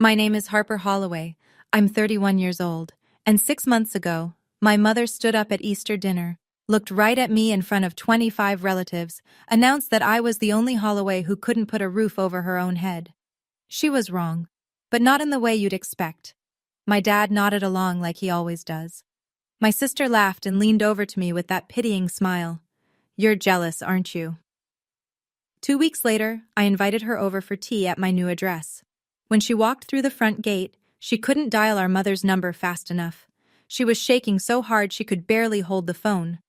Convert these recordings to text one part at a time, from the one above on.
My name is Harper Holloway. I'm 31 years old, and 6 months ago, my mother stood up at Easter dinner, looked right at me in front of 25 relatives, announced that I was the only Holloway who couldn't put a roof over her own head. She was wrong, but not in the way you'd expect. My dad nodded along like he always does. My sister laughed and leaned over to me with that pitying smile. "You're jealous, aren't you?" 2 weeks later, I invited her over for tea at my new address. When she walked through the front gate, she couldn't dial our mother's number fast enough. She was shaking so hard she could barely hold the phone.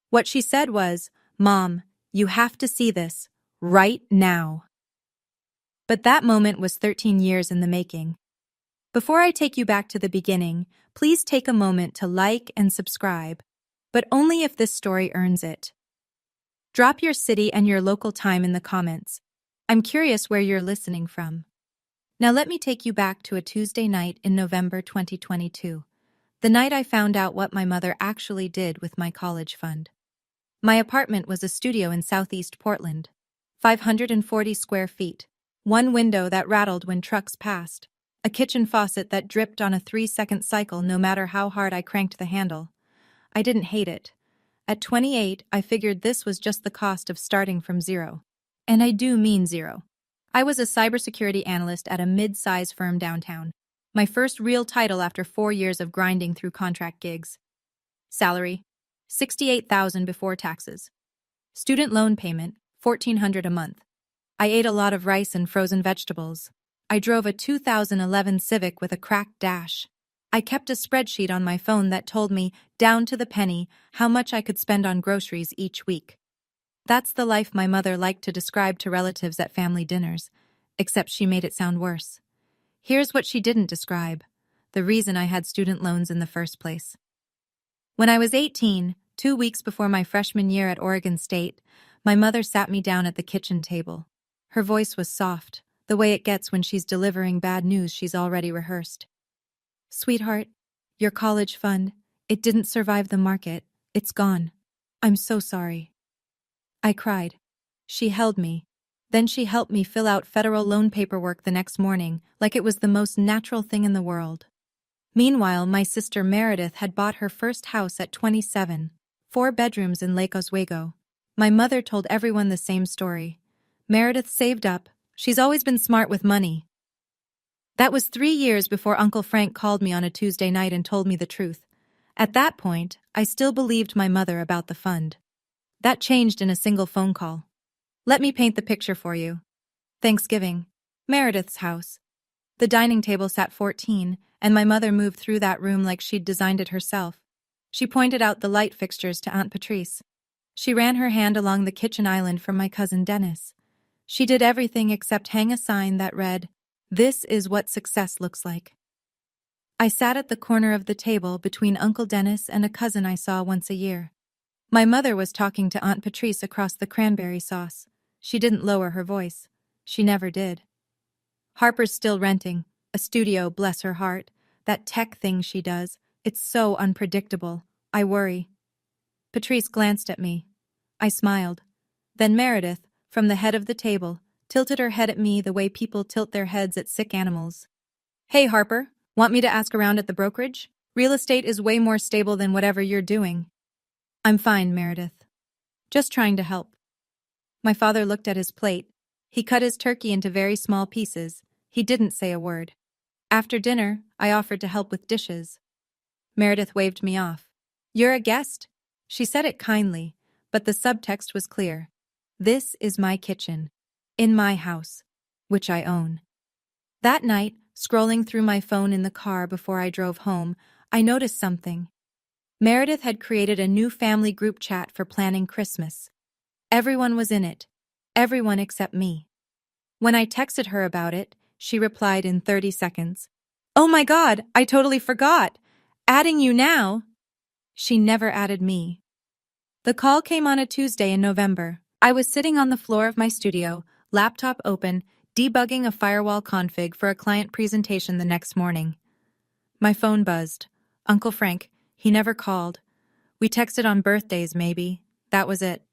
What she said was, "Mom, you have to see this, right now." But that moment was 13 years in the making. Before I take you back to the beginning, please take a moment to like and subscribe, but only if this story earns it. Drop your city and your local time in the comments. I'm curious where you're listening from. Now let me take you back to a Tuesday night in November 2022, the night I found out what my mother actually did with my college fund. My apartment was a studio in Southeast Portland, 540 square feet, one window that rattled when trucks passed, a kitchen faucet that dripped on a 3-second cycle no matter how hard I cranked the handle. I didn't hate it. At 28, I figured this was just the cost of starting from zero. And I do mean zero. I was a cybersecurity analyst at a mid-size firm downtown. My first real title after 4 years of grinding through contract gigs. Salary, $68,000 before taxes. Student loan payment, $1,400 a month. I ate a lot of rice and frozen vegetables. I drove a 2011 Civic with a cracked dash. I kept a spreadsheet on my phone that told me, down to the penny, how much I could spend on groceries each week. That's the life my mother liked to describe to relatives at family dinners, except she made it sound worse. Here's what she didn't describe: the reason I had student loans in the first place. When I was 18, 2 weeks before my freshman year at Oregon State, my mother sat me down at the kitchen table. Her voice was soft, the way it gets when she's delivering bad news she's already rehearsed. "Sweetheart, your college fund, it didn't survive the market. It's gone. I'm so sorry." I cried. She held me. Then she helped me fill out federal loan paperwork the next morning, like it was the most natural thing in the world. Meanwhile, my sister Meredith had bought her first house at 27, 4 bedrooms in Lake Oswego. My mother told everyone the same story. Meredith saved up. She's always been smart with money. That was 3 years before Uncle Frank called me on a Tuesday night and told me the truth. At that point, I still believed my mother about the fund. That changed in a single phone call. Let me paint the picture for you. Thanksgiving. Meredith's house. The dining table sat 14, and my mother moved through that room like she'd designed it herself. She pointed out the light fixtures to Aunt Patrice. She ran her hand along the kitchen island from my cousin Dennis. She did everything except hang a sign that read, "This is what success looks like." I sat at the corner of the table between Uncle Dennis and a cousin I saw once a year. My mother was talking to Aunt Patrice across the cranberry sauce. She didn't lower her voice. She never did. "Harper's still renting. A studio, bless her heart. That tech thing she does. It's so unpredictable. I worry." Patrice glanced at me. I smiled. Then Meredith, from the head of the table, tilted her head at me the way people tilt their heads at sick animals. "Hey, Harper, want me to ask around at the brokerage? Real estate is way more stable than whatever you're doing." "I'm fine, Meredith. Just trying to help." My father looked at his plate. He cut his turkey into very small pieces. He didn't say a word. After dinner, I offered to help with dishes. Meredith waved me off. "You're a guest." She said it kindly, but the subtext was clear. This is my kitchen. In my house. Which I own. That night, scrolling through my phone in the car before I drove home, I noticed something. Meredith had created a new family group chat for planning Christmas. Everyone was in it. Everyone except me. When I texted her about it, she replied in 30 seconds. "Oh my God, I totally forgot. Adding you now." She never added me. The call came on a Tuesday in November. I was sitting on the floor of my studio, laptop open, debugging a firewall config for a client presentation the next morning. My phone buzzed. Uncle Frank, he never called. We texted on birthdays, maybe. That was it.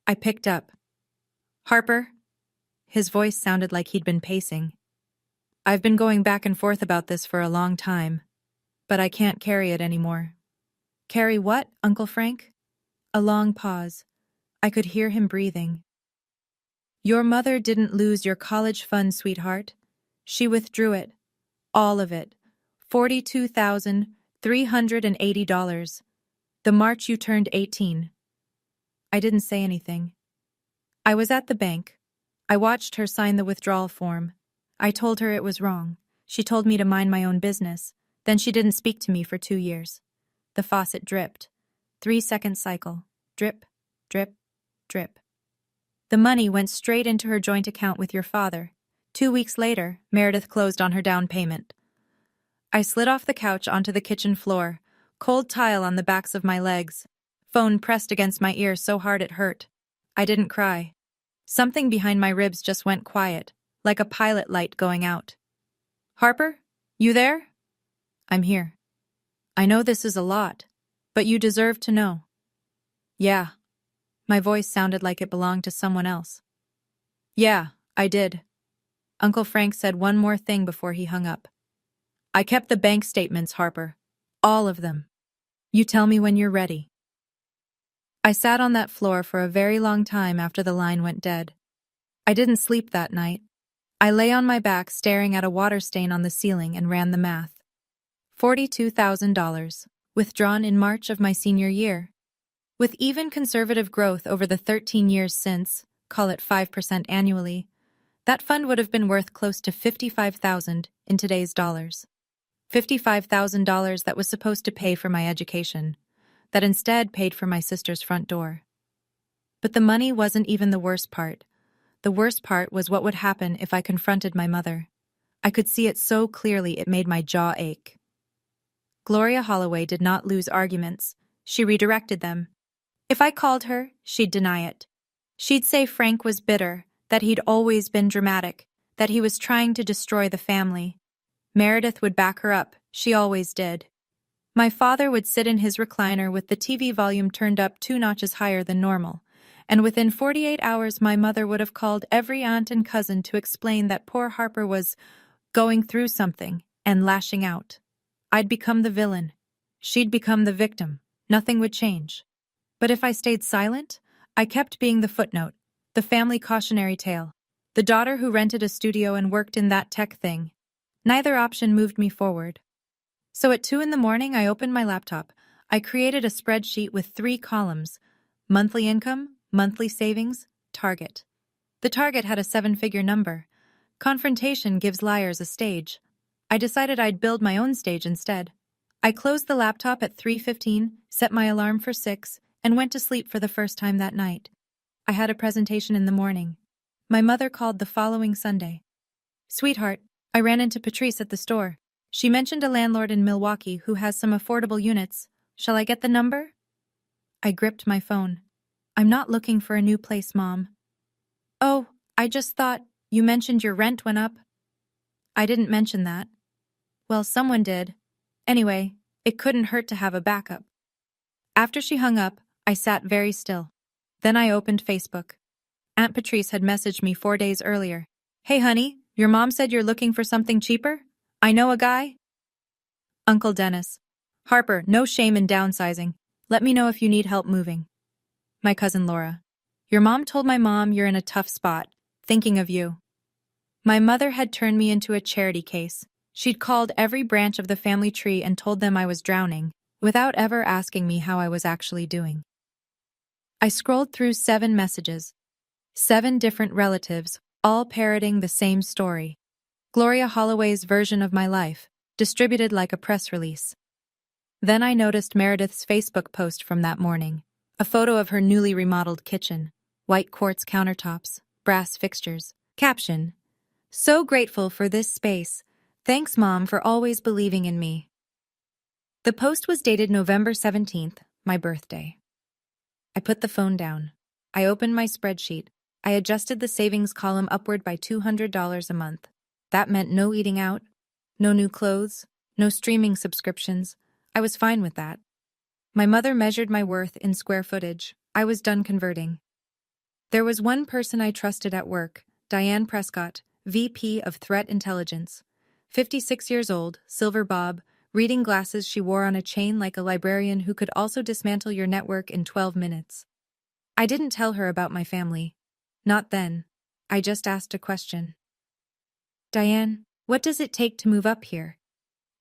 I picked up. "Harper?" His voice sounded like he'd been pacing. I've been going back and forth about this for a long time, but I can't carry it anymore. Carry what, Uncle Frank? A long pause. I could hear him breathing. Your mother didn't lose your college fund, sweetheart. She withdrew it. All of it. $42,380. The March you turned 18. I didn't say anything. I was at the bank. I watched her sign the withdrawal form. I told her it was wrong. She told me to mind my own business. Then she didn't speak to me for 2 years. The faucet dripped. 3-second cycle. Drip, drip, drip. The money went straight into her joint account with your father. 2 weeks later, Meredith closed on her down payment. I slid off the couch onto the kitchen floor, cold tile on the backs of my legs. Phone pressed against my ear so hard it hurt. I didn't cry. Something behind my ribs just went quiet, like a pilot light going out. Harper? You there? I'm here. I know this is a lot, but you deserve to know. Yeah. My voice sounded like it belonged to someone else. Yeah, I did. Uncle Frank said one more thing before he hung up. I kept the bank statements, Harper. All of them. You tell me when you're ready. I sat on that floor for a very long time after the line went dead. I didn't sleep that night. I lay on my back staring at a water stain on the ceiling and ran the math. $42,000, withdrawn in March of my senior year. With even conservative growth over the 13 years since, call it 5% annually, that fund would have been worth close to $55,000 in today's dollars. $55,000 that was supposed to pay for my education, that instead paid for my sister's front door. But the money wasn't even the worst part. The worst part was what would happen if I confronted my mother. I could see it so clearly it made my jaw ache. Gloria Holloway did not lose arguments. She redirected them. If I called her, she'd deny it. She'd say Frank was bitter, that he'd always been dramatic, that he was trying to destroy the family. Meredith would back her up. She always did. My father would sit in his recliner with the TV volume turned up 2 notches higher than normal, and within 48 hours my mother would have called every aunt and cousin to explain that poor Harper was going through something and lashing out. I'd become the villain. She'd become the victim. Nothing would change. But if I stayed silent, I kept being the footnote, the family cautionary tale, the daughter who rented a studio and worked in that tech thing. Neither option moved me forward. So at 2 a.m, I opened my laptop. I created a spreadsheet with 3 columns: monthly income, monthly savings, target. The target had a 7-figure number. Confrontation gives liars a stage. I decided I'd build my own stage instead. I closed the laptop at 3:15, set my alarm for 6, and went to sleep for the first time that night. I had a presentation in the morning. My mother called the following Sunday. Sweetheart, I ran into Patrice at the store. She mentioned a landlord in Milwaukee who has some affordable units. Shall I get the number? I gripped my phone. I'm not looking for a new place, Mom. Oh, I just thought you mentioned your rent went up. I didn't mention that. Well, someone did. Anyway, it couldn't hurt to have a backup. After she hung up, I sat very still. Then I opened Facebook. Aunt Patrice had messaged me 4 days earlier. Hey honey, your mom said you're looking for something cheaper? I know a guy. Uncle Dennis. Harper, no shame in downsizing. Let me know if you need help moving. My cousin Laura. Your mom told my mom you're in a tough spot. Thinking of you. My mother had turned me into a charity case. She'd called every branch of the family tree and told them I was drowning, without ever asking me how I was actually doing. I scrolled through 7 messages. 7 different relatives, all parroting the same story. Gloria Holloway's version of my life, distributed like a press release. Then I noticed Meredith's Facebook post from that morning. A photo of her newly remodeled kitchen, white quartz countertops, brass fixtures. Caption: So grateful for this space. Thanks, Mom, for always believing in me. The post was dated November 17th, my birthday. I put the phone down. I opened my spreadsheet. I adjusted the savings column upward by $200 a month. That meant no eating out, no new clothes, no streaming subscriptions. I was fine with that. My mother measured my worth in square footage. I was done converting. There was one person I trusted at work, Diane Prescott, VP of Threat Intelligence. 56 years old, silver bob, reading glasses she wore on a chain like a librarian who could also dismantle your network in 12 minutes. I didn't tell her about my family. Not then. I just asked a question. Diane, what does it take to move up here?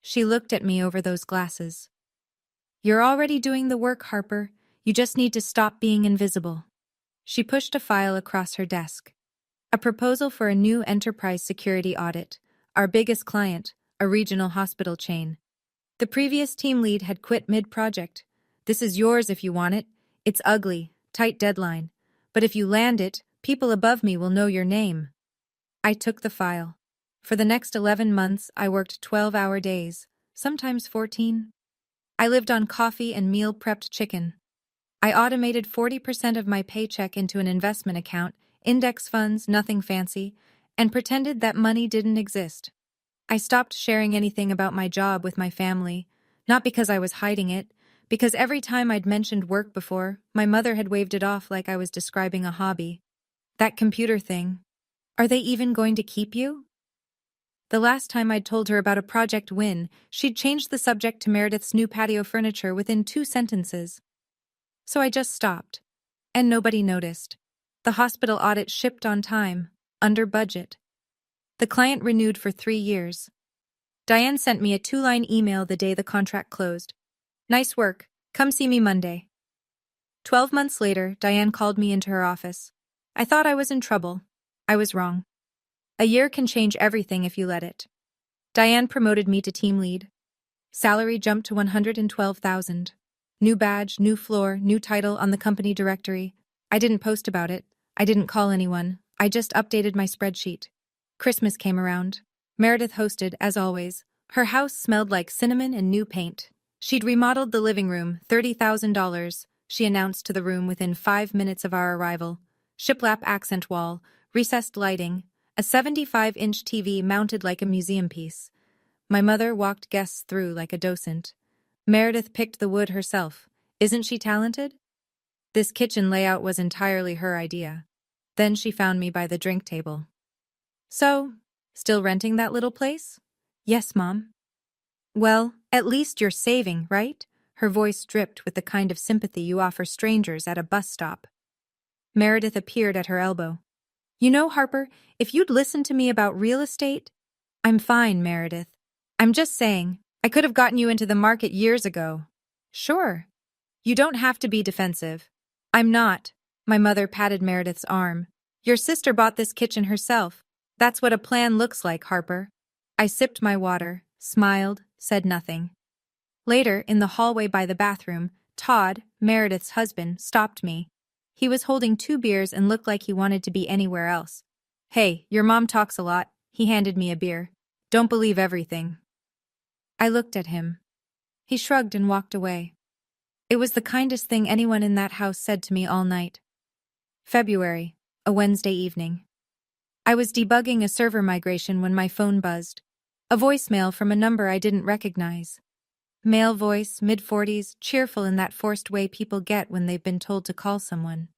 She looked at me over those glasses. You're already doing the work, Harper. You just need to stop being invisible. She pushed a file across her desk. A proposal for a new enterprise security audit, our biggest client, a regional hospital chain. The previous team lead had quit mid-project. This is yours if you want it. It's ugly, tight deadline. But if you land it, people above me will know your name. I took the file. For the next 11 months, I worked 12-hour days, sometimes 14. I lived on coffee and meal-prepped chicken. I automated 40% of my paycheck into an investment account, index funds, nothing fancy, and pretended that money didn't exist. I stopped sharing anything about my job with my family, not because I was hiding it, because every time I'd mentioned work before, my mother had waved it off like I was describing a hobby. That computer thing. Are they even going to keep you? The last time I'd told her about a project win, she'd changed the subject to Meredith's new patio furniture within 2 sentences. So I just stopped. And nobody noticed. The hospital audit shipped on time, under budget. The client renewed for 3 years. Diane sent me a 2-line email the day the contract closed. Nice work. Come see me Monday. 12 months later, Diane called me into her office. I thought I was in trouble. I was wrong. A year can change everything if you let it. Diane promoted me to team lead. Salary jumped to $112,000. New badge, new floor, new title on the company directory. I didn't post about it. I didn't call anyone. I just updated my spreadsheet. Christmas came around. Meredith hosted, as always. Her house smelled like cinnamon and new paint. She'd remodeled the living room, $30,000, she announced to the room within 5 minutes of our arrival. Shiplap accent wall, recessed lighting, a 75-inch TV mounted like a museum piece. My mother walked guests through like a docent. Meredith picked the wood herself. Isn't she talented? This kitchen layout was entirely her idea. Then she found me by the drink table. So, still renting that little place? Yes, Mom. Well, at least you're saving, right? Her voice dripped with the kind of sympathy you offer strangers at a bus stop. Meredith appeared at her elbow. You know, Harper, if you'd listened to me about real estate... I'm fine, Meredith. I'm just saying, I could have gotten you into the market years ago. Sure. You don't have to be defensive. I'm not. My mother patted Meredith's arm. Your sister bought this kitchen herself. That's what a plan looks like, Harper. I sipped my water, smiled, said nothing. Later, in the hallway by the bathroom, Todd, Meredith's husband, stopped me. He was holding 2 beers and looked like he wanted to be anywhere else. Hey, your mom talks a lot. He handed me a beer. Don't believe everything. I looked at him. He shrugged and walked away. It was the kindest thing anyone in that house said to me all night. February, a Wednesday evening. I was debugging a server migration when my phone buzzed. A voicemail from a number I didn't recognize. Male voice, mid-40s, cheerful in that forced way people get when they've been told to call someone.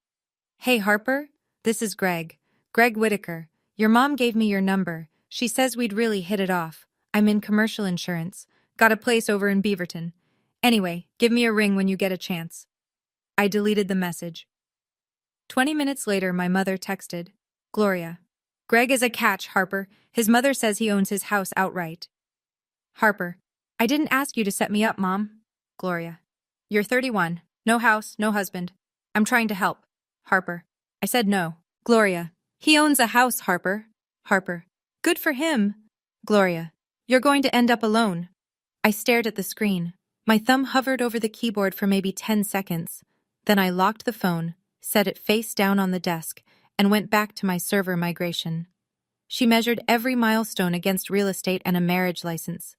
Hey, Harper, this is Greg. Greg Whitaker. Your mom gave me your number. She says we'd really hit it off. I'm in commercial insurance. Got a place over in Beaverton. Anyway, give me a ring when you get a chance. I deleted the message. 20 minutes later, my mother texted, Gloria. Greg is a catch, Harper. His mother says he owns his house outright. Harper. I didn't ask you to set me up, Mom. Gloria. You're 31. No house, no husband. I'm trying to help. Harper. I said no. Gloria. He owns a house, Harper. Harper. Good for him. Gloria. You're going to end up alone. I stared at the screen. My thumb hovered over the keyboard for maybe 10 seconds. Then I locked the phone, set it face down on the desk, and went back to my server migration. She measured every milestone against real estate and a marriage license.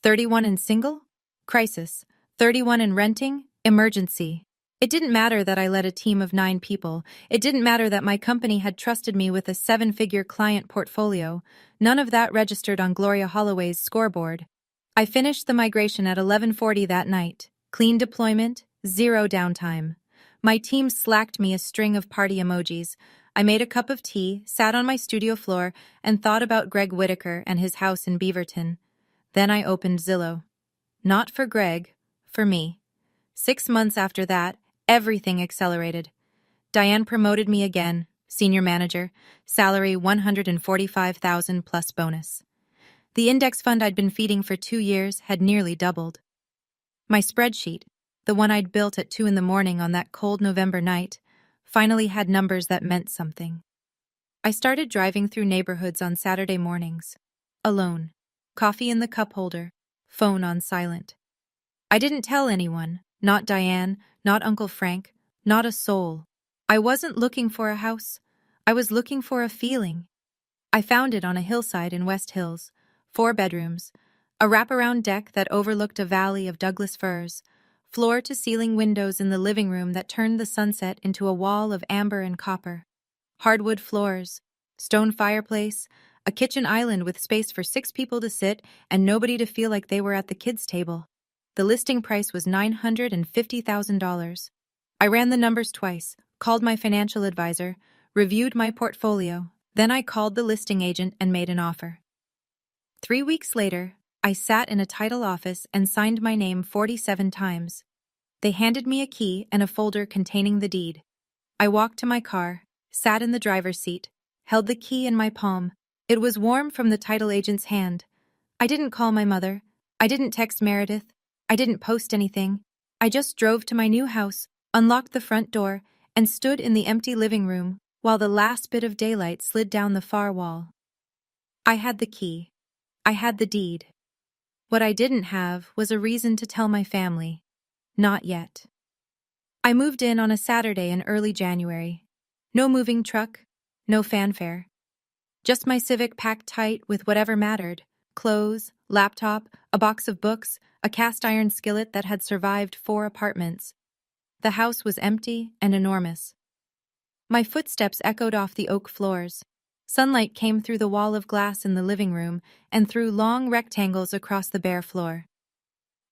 31 and single? Crisis. 31 and renting? Emergency. It didn't matter that I led a team of 9 people. It didn't matter that my company had trusted me with a 7-figure client portfolio. None of that registered on Gloria Holloway's scoreboard. I finished the migration at 11:40 that night. Clean deployment, 0 downtime. My team slacked me a string of party emojis. I made a cup of tea, sat on my studio floor, and thought about Greg Whitaker and his house in Beaverton. Then I opened Zillow. Not for Greg, for me. 6 months after that, everything accelerated. Diane promoted me again, senior manager, salary $145,000 plus bonus. The index fund I'd been feeding for 2 years had nearly doubled. My spreadsheet, the one I'd built at 2 in the morning on that cold November night, finally had numbers that meant something. I started driving through neighborhoods on Saturday mornings. Alone. Coffee in the cup holder. Phone on silent. I didn't tell anyone, not Diane, not Uncle Frank, not a soul. I wasn't looking for a house. I was looking for a feeling. I found it on a hillside in West Hills, 4 bedrooms, a wraparound deck that overlooked a valley of Douglas firs, floor-to-ceiling windows in the living room that turned the sunset into a wall of amber and copper, hardwood floors, stone fireplace, a kitchen island with space for 6 people to sit and nobody to feel like they were at the kids' table. The listing price was $950,000. I ran the numbers twice, called my financial advisor, reviewed my portfolio, then I called the listing agent and made an offer. 3 weeks later, I sat in a title office and signed my name 47 times. They handed me a key and a folder containing the deed. I walked to my car, sat in the driver's seat, held the key in my palm. It was warm from the title agent's hand. I didn't call my mother. I didn't text Meredith. I didn't post anything. I just drove to my new house, unlocked the front door, and stood in the empty living room while the last bit of daylight slid down the far wall. I had the key. I had the deed. What I didn't have was a reason to tell my family. Not yet. I moved in on a Saturday in early January. No moving truck, no fanfare. Just my Civic packed tight with whatever mattered: clothes, laptop, a box of books, a cast iron skillet that had survived 4 apartments. The house was empty and enormous. My footsteps echoed off the oak floors. Sunlight came through the wall of glass in the living room and through long rectangles across the bare floor.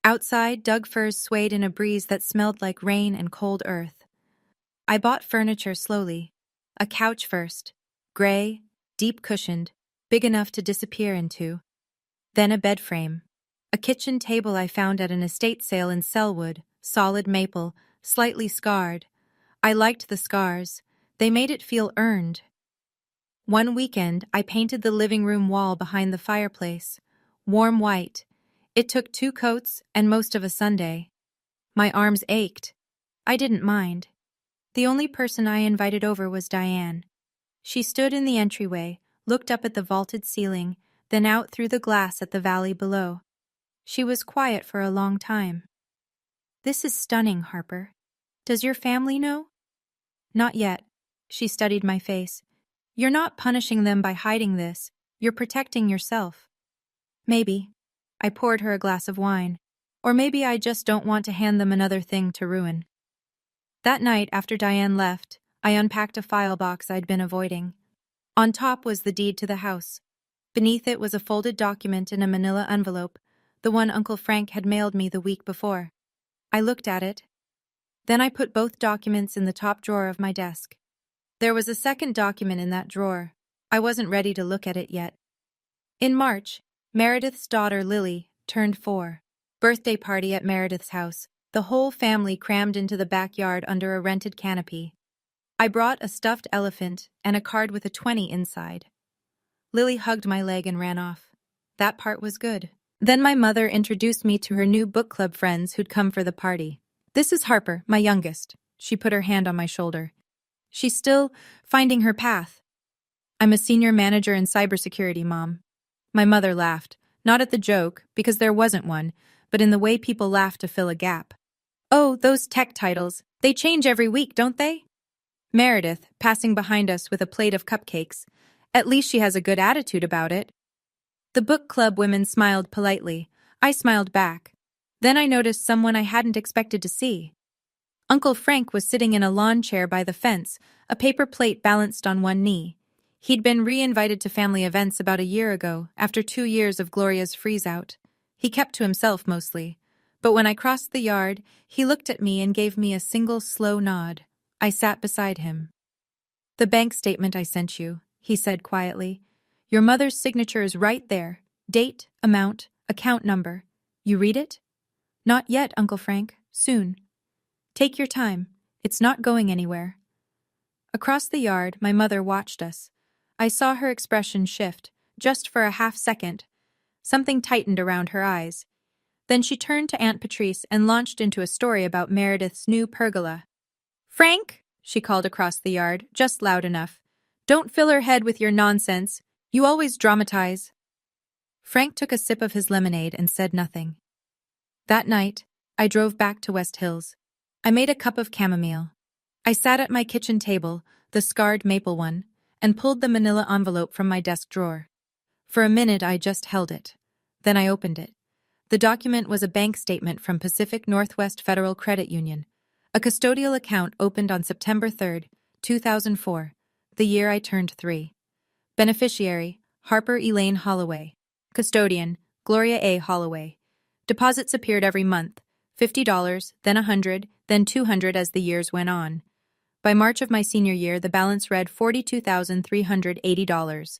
Outside, Doug firs swayed in a breeze that smelled like rain and cold earth. I bought furniture slowly. A couch first, gray, deep-cushioned, big enough to disappear into. Then a bed frame. A kitchen table I found at an estate sale in Selwood, solid maple, slightly scarred. I liked the scars. They made it feel earned. One weekend, I painted the living room wall behind the fireplace, warm white. It took 2 coats and most of a Sunday. My arms ached. I didn't mind. The only person I invited over was Diane. She stood in the entryway, looked up at the vaulted ceiling, then out through the glass at the valley below. She was quiet for a long time. "This is stunning, Harper. Does your family know?" "Not yet." She studied my face. "You're not punishing them by hiding this. You're protecting yourself." "Maybe." I poured her a glass of wine. "Or maybe I just don't want to hand them another thing to ruin." That night, after Diane left, I unpacked a file box I'd been avoiding. On top was the deed to the house. Beneath it was a folded document in a manila envelope, the one Uncle Frank had mailed me the week before. I looked at it. Then I put both documents in the top drawer of my desk. There was a second document in that drawer. I wasn't ready to look at it yet. In March, Meredith's daughter Lily turned 4. Birthday party at Meredith's house. The whole family crammed into the backyard under a rented canopy. I brought a stuffed elephant and a card with a 20 inside. Lily hugged my leg and ran off. That part was good. Then my mother introduced me to her new book club friends who'd come for the party. "This is Harper, my youngest." She put her hand on my shoulder. "She's still finding her path." "I'm a senior manager in cybersecurity, Mom." My mother laughed, not at the joke, because there wasn't one, but in the way people laugh to fill a gap. "Oh, those tech titles. They change every week, don't they?" Meredith, passing behind us with a plate of cupcakes. "At least she has a good attitude about it." The book club women smiled politely. I smiled back. Then I noticed someone I hadn't expected to see. Uncle Frank was sitting in a lawn chair by the fence, a paper plate balanced on one knee. He'd been re-invited to family events about a year ago, after 2 years of Gloria's freeze-out. He kept to himself mostly. But when I crossed the yard, he looked at me and gave me a single slow nod. I sat beside him. The bank statement I sent you, he said quietly. Your mother's signature is right there. Date, amount, account number. You read it? Not yet, Uncle Frank. Soon. Take your time. It's not going anywhere. Across the yard, my mother watched us. I saw her expression shift, just for a half second. Something tightened around her eyes. Then she turned to Aunt Patrice and launched into a story about Meredith's new pergola. Frank, she called across the yard, just loud enough. Don't fill her head with your nonsense. You always dramatize. Frank took a sip of his lemonade and said nothing. That night, I drove back to West Hills. I made a cup of chamomile. I sat at my kitchen table, the scarred maple one, and pulled the manila envelope from my desk drawer. For a minute I just held it. Then I opened it. The document was a bank statement from Pacific Northwest Federal Credit Union. A custodial account opened on September 3, 2004, the year I turned 3. Beneficiary, Harper Elaine Holloway. Custodian, Gloria A. Holloway. Deposits appeared every month, $50, then $100, then $200 as the years went on. By March of my senior year, the balance read $42,380.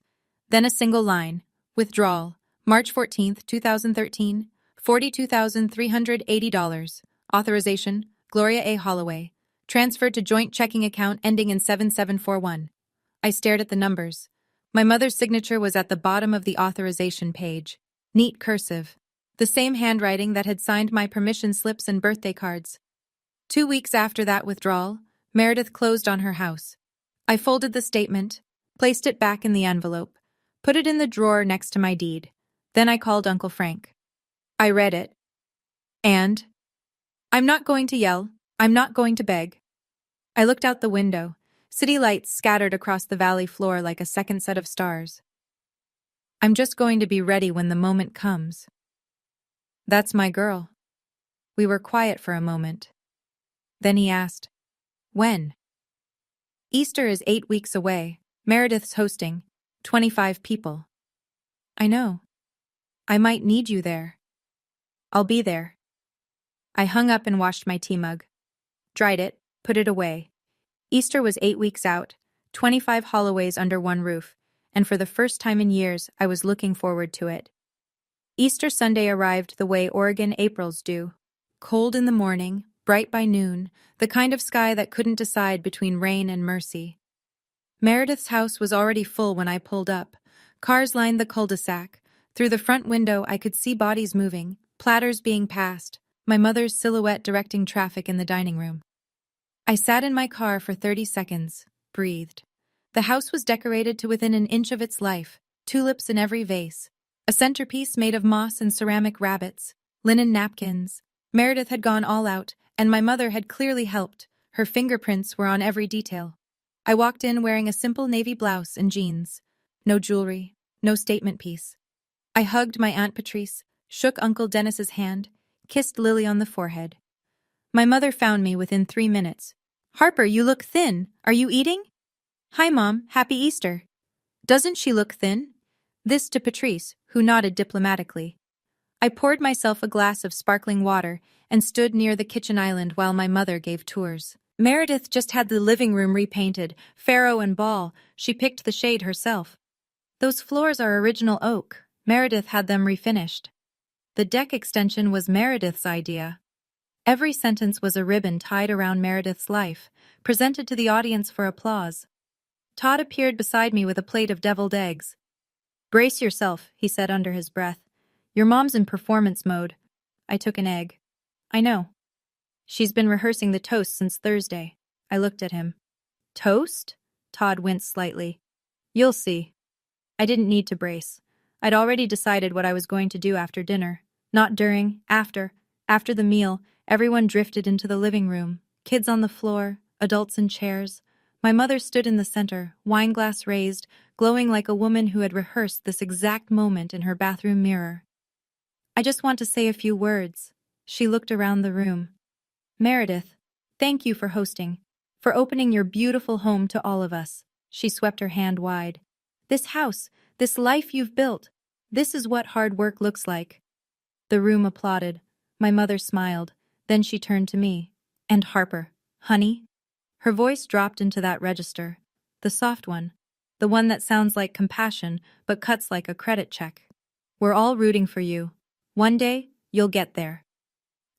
Then a single line, withdrawal, March 14, 2013, $42,380. Authorization, Gloria A. Holloway. Transferred to joint checking account ending in 7741. I stared at the numbers. My mother's signature was at the bottom of the authorization page. Neat cursive. The same handwriting that had signed my permission slips and birthday cards. 2 weeks after that withdrawal, Meredith closed on her house. I folded the statement, placed it back in the envelope, put it in the drawer next to my deed. Then I called Uncle Frank. I read it. And? I'm not going to yell. I'm not going to beg. I looked out the window. City lights scattered across the valley floor like a second set of stars. I'm just going to be ready when the moment comes. That's my girl. We were quiet for a moment. Then he asked, when? Easter is 8 weeks away. Meredith's hosting. 25 people. I know. I might need you there. I'll be there. I hung up and washed my tea mug. Dried it, put it away. Easter was 8 weeks out, 25 Holloways under one roof, and for the first time in years, I was looking forward to it. Easter Sunday arrived the way Oregon Aprils do. Cold in the morning, bright by noon, the kind of sky that couldn't decide between rain and mercy. Meredith's house was already full when I pulled up. Cars lined the cul-de-sac. Through the front window, I could see bodies moving, platters being passed, my mother's silhouette directing traffic in the dining room. I sat in my car for 30 seconds, breathed. The house was decorated to within an inch of its life, tulips in every vase, a centerpiece made of moss and ceramic rabbits, linen napkins. Meredith had gone all out, and my mother had clearly helped. Her fingerprints were on every detail. I walked in wearing a simple navy blouse and jeans. No jewelry, no statement piece. I hugged my Aunt Patrice, shook Uncle Dennis's hand, kissed Lily on the forehead. My mother found me within 3 minutes. Harper, you look thin. Are you eating? Hi, Mom. Happy Easter. Doesn't she look thin? This to Patrice, who nodded diplomatically. I poured myself a glass of sparkling water and stood near the kitchen island while my mother gave tours. Meredith just had the living room repainted, Pharaoh and Ball. She picked the shade herself. Those floors are original oak. Meredith had them refinished. The deck extension was Meredith's idea. Every sentence was a ribbon tied around Meredith's life, presented to the audience for applause. Todd appeared beside me with a plate of deviled eggs. Brace yourself, he said under his breath. Your mom's in performance mode. I took an egg. I know. She's been rehearsing the toast since Thursday. I looked at him. Toast? Todd winced slightly. You'll see. I didn't need to brace. I'd already decided what I was going to do after dinner. Not during, after. After the meal, everyone drifted into the living room. Kids on the floor, adults in chairs. My mother stood in the center, wineglass raised, glowing like a woman who had rehearsed this exact moment in her bathroom mirror. I just want to say a few words. She looked around the room. Meredith, thank you for hosting, for opening your beautiful home to all of us. She swept her hand wide. This house, this life you've built, this is what hard work looks like. The room applauded. My mother smiled. Then she turned to me. And Harper, honey? Her voice dropped into that register. The soft one. The one that sounds like compassion, but cuts like a credit check. We're all rooting for you. One day, you'll get there.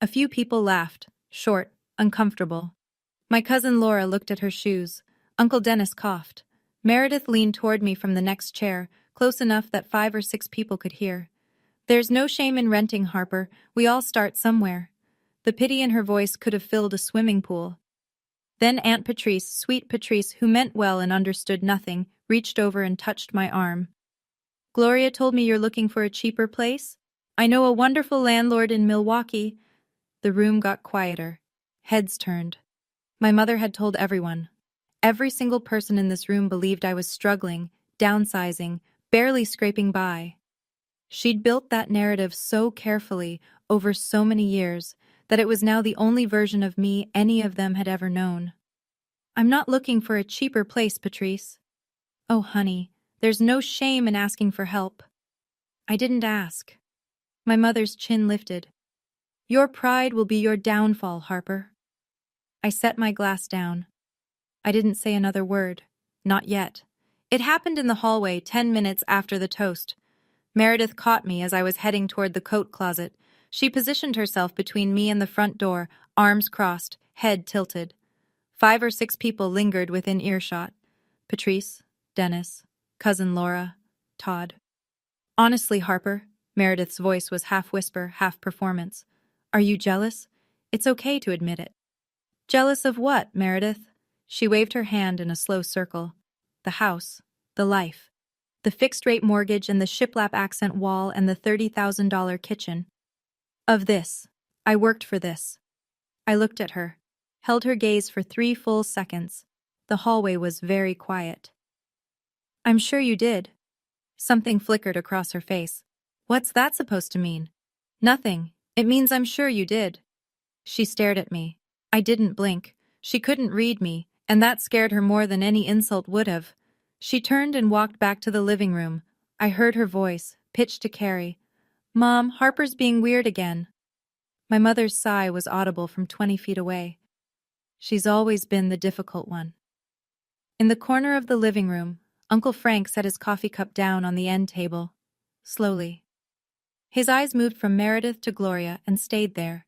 A few people laughed, short, uncomfortable. My cousin Laura looked at her shoes. Uncle Dennis coughed. Meredith leaned toward me from the next chair, close enough that 5 or 6 people could hear. There's no shame in renting, Harper. We all start somewhere. The pity in her voice could have filled a swimming pool. Then Aunt Patrice, sweet Patrice, who meant well and understood nothing, reached over and touched my arm. Gloria told me you're looking for a cheaper place? I know a wonderful landlord in Milwaukee. The room got quieter. Heads turned. My mother had told everyone. Every single person in this room believed I was struggling, downsizing, barely scraping by. She'd built that narrative so carefully over so many years that it was now the only version of me any of them had ever known. I'm not looking for a cheaper place, Patrice. Oh, honey, there's no shame in asking for help. I didn't ask. My mother's chin lifted. Your pride will be your downfall, Harper. I set my glass down. I didn't say another word. Not yet. It happened in the hallway 10 minutes after the toast. Meredith caught me as I was heading toward the coat closet. She positioned herself between me and the front door, arms crossed, head tilted. 5 or 6 people lingered within earshot. Patrice, Dennis, cousin Laura, Todd. Honestly, Harper, Meredith's voice was half whisper, half performance. Are you jealous? It's okay to admit it. Jealous of what, Meredith? She waved her hand in a slow circle. The house, the life, the fixed-rate mortgage and the shiplap accent wall and the $30,000 kitchen. Of this. I worked for this. I looked at her, held her gaze for 3 full seconds. The hallway was very quiet. I'm sure you did. Something flickered across her face. What's that supposed to mean? Nothing. It means I'm sure you did. She stared at me. I didn't blink. She couldn't read me, and that scared her more than any insult would have. She turned and walked back to the living room. I heard her voice, pitched to Carrie. Mom, Harper's being weird again. My mother's sigh was audible from 20 feet away. She's always been the difficult one. In the corner of the living room, Uncle Frank set his coffee cup down on the end table. Slowly. His eyes moved from Meredith to Gloria and stayed there.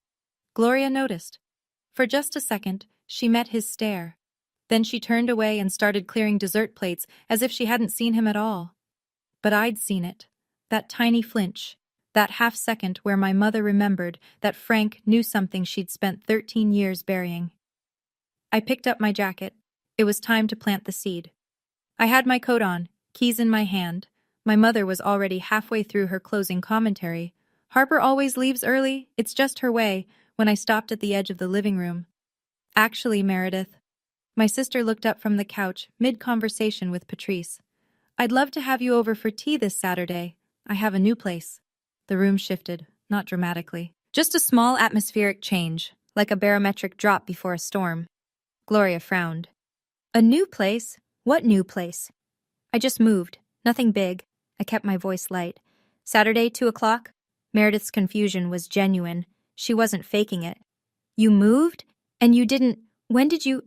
Gloria noticed. For just a second, she met his stare. Then she turned away and started clearing dessert plates as if she hadn't seen him at all. But I'd seen it. That tiny flinch. That half-second where my mother remembered that Frank knew something she'd spent 13 years burying. I picked up my jacket. It was time to plant the seed. I had my coat on, keys in my hand. My mother was already halfway through her closing commentary. Harper always leaves early, it's just her way, when I stopped at the edge of the living room. Actually, Meredith. My sister looked up from the couch, mid-conversation with Patrice. I'd love to have you over for tea this Saturday. I have a new place. The room shifted, not dramatically. Just a small atmospheric change, like a barometric drop before a storm. Gloria frowned. A new place? What new place? I just moved. Nothing big. I kept my voice light. Saturday, 2 o'clock? Meredith's confusion was genuine. She wasn't faking it. You moved? And you didn't... When did you...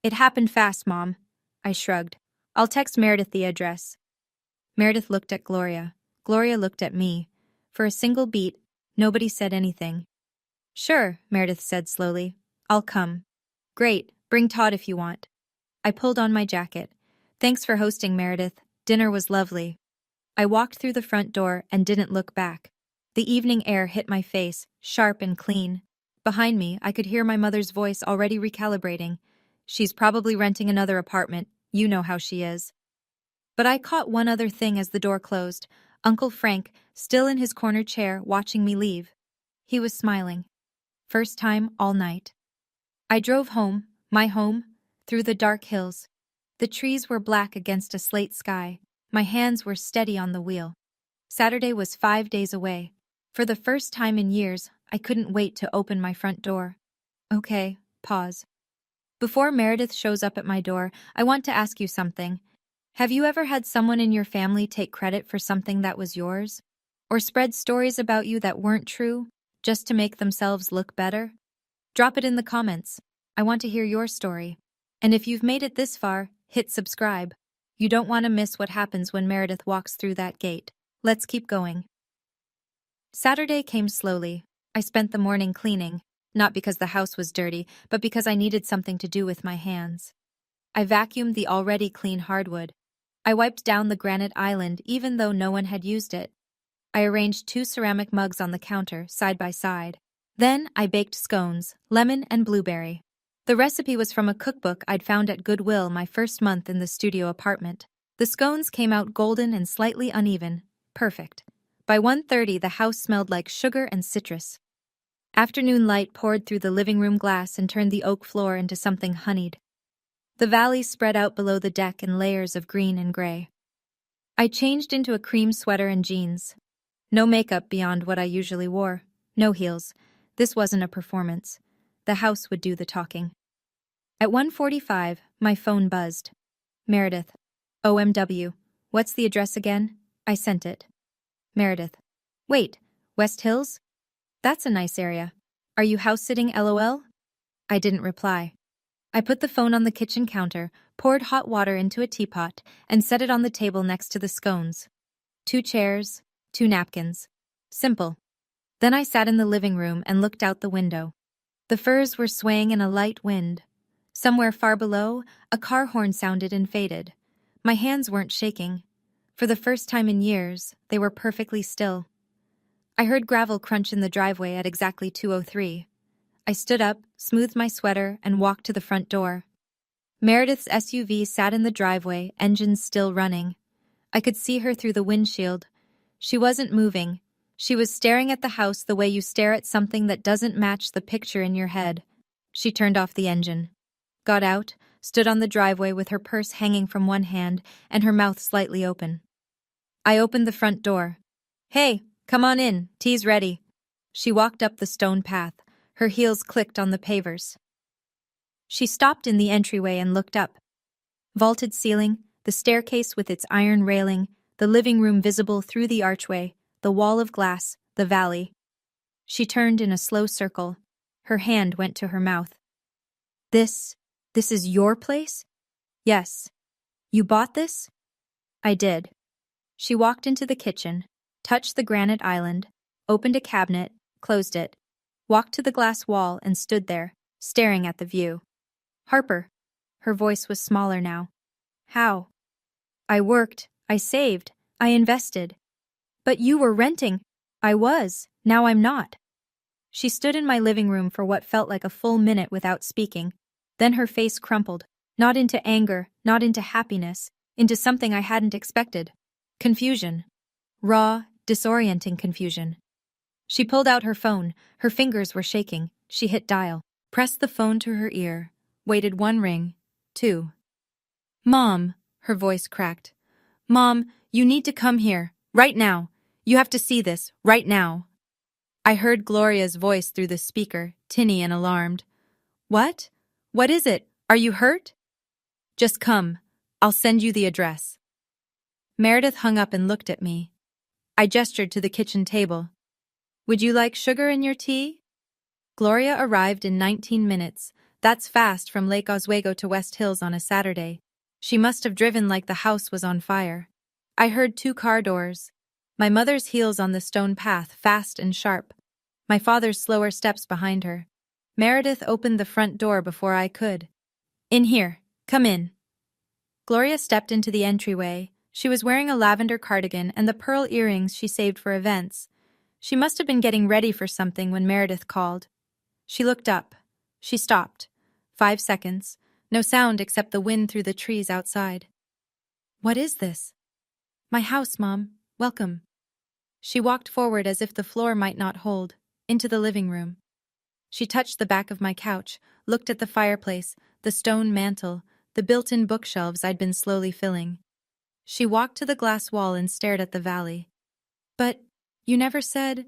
It happened fast, Mom. I shrugged. I'll text Meredith the address. Meredith looked at Gloria. Gloria looked at me. For a single beat, nobody said anything. Sure, Meredith said slowly. I'll come. Great, bring Todd if you want. I pulled on my jacket. Thanks for hosting, Meredith. Dinner was lovely. I walked through the front door and didn't look back. The evening air hit my face, sharp and clean. Behind me, I could hear my mother's voice already recalibrating. She's probably renting another apartment. You know how she is. But I caught one other thing as the door closed. Uncle Frank, still in his corner chair, watching me leave. He was smiling. First time all night. I drove home, my home, through the dark hills. The trees were black against a slate sky. My hands were steady on the wheel. Saturday was 5 days away. For the first time in years, I couldn't wait to open my front door. Okay, pause. Before Meredith shows up at my door, I want to ask you something. Have you ever had someone in your family take credit for something that was yours? Or spread stories about you that weren't true, just to make themselves look better? Drop it in the comments. I want to hear your story. And if you've made it this far, hit subscribe. You don't want to miss what happens when Meredith walks through that gate. Let's keep going. Saturday came slowly. I spent the morning cleaning, not because the house was dirty, but because I needed something to do with my hands. I vacuumed the already clean hardwood. I wiped down the granite island even though no one had used it. I arranged 2 ceramic mugs on the counter, side by side. Then I baked scones, lemon and blueberry. The recipe was from a cookbook I'd found at Goodwill my first month in the studio apartment. The scones came out golden and slightly uneven. Perfect. By 1:30, the house smelled like sugar and citrus. Afternoon light poured through the living room glass and turned the oak floor into something honeyed. The valley spread out below the deck in layers of green and gray. I changed into a cream sweater and jeans. No makeup beyond what I usually wore. No heels. This wasn't a performance. The house would do the talking. At 1:45, my phone buzzed. Meredith. OMW. What's the address again? I sent it. Meredith. Wait, West Hills? That's a nice area. Are you house-sitting LOL? I didn't reply. I put the phone on the kitchen counter, poured hot water into a teapot, and set it on the table next to the scones. 2 chairs, 2 napkins. Simple. Then I sat in the living room and looked out the window. The firs were swaying in a light wind. Somewhere far below, a car horn sounded and faded. My hands weren't shaking. For the first time in years, they were perfectly still. I heard gravel crunch in the driveway at exactly 2:03. I stood up, smoothed my sweater, and walked to the front door. Meredith's SUV sat in the driveway, engines still running. I could see her through the windshield. She wasn't moving. She was staring at the house the way you stare at something that doesn't match the picture in your head. She turned off the engine, got out, stood on the driveway with her purse hanging from one hand and her mouth slightly open. I opened the front door. Hey, come on in, tea's ready. She walked up the stone path. Her heels clicked on the pavers. She stopped in the entryway and looked up. Vaulted ceiling, the staircase with its iron railing, the living room visible through the archway, the wall of glass, the valley. She turned in a slow circle. Her hand went to her mouth. This is your place? Yes. You bought this? I did. She walked into the kitchen, touched the granite island, opened a cabinet, closed it, walked to the glass wall and stood there, staring at the view. Harper. Her voice was smaller now. How? I worked, I saved, I invested. But you were renting. I was, now I'm not. She stood in my living room for what felt like a full minute without speaking. Then her face crumpled, not into anger, not into happiness, into something I hadn't expected. Confusion. Raw, disorienting confusion. She pulled out her phone. Her fingers were shaking. She hit dial, pressed the phone to her ear, waited 1 ring, 2. Mom, her voice cracked. Mom, you need to come here, right now. You have to see this, right now. I heard Gloria's voice through the speaker, tinny and alarmed. What? What is it? Are you hurt? Just come. I'll send you the address. Meredith hung up and looked at me. I gestured to the kitchen table. Would you like sugar in your tea? Gloria arrived in 19 minutes. That's fast from Lake Oswego to West Hills on a Saturday. She must have driven like the house was on fire. I heard 2 car doors. My mother's heels on the stone path, fast and sharp. My father's slower steps behind her. Meredith opened the front door before I could. In here. Come in. Gloria stepped into the entryway. She was wearing a lavender cardigan and the pearl earrings she saved for events. She must have been getting ready for something when Meredith called. She looked up. She stopped. 5 seconds. No sound except the wind through the trees outside. What is this? My house, Mom. Welcome. She walked forward as if the floor might not hold, into the living room. She touched the back of my couch, looked at the fireplace, the stone mantel, the built-in bookshelves I'd been slowly filling. She walked to the glass wall and stared at the valley. But you never said...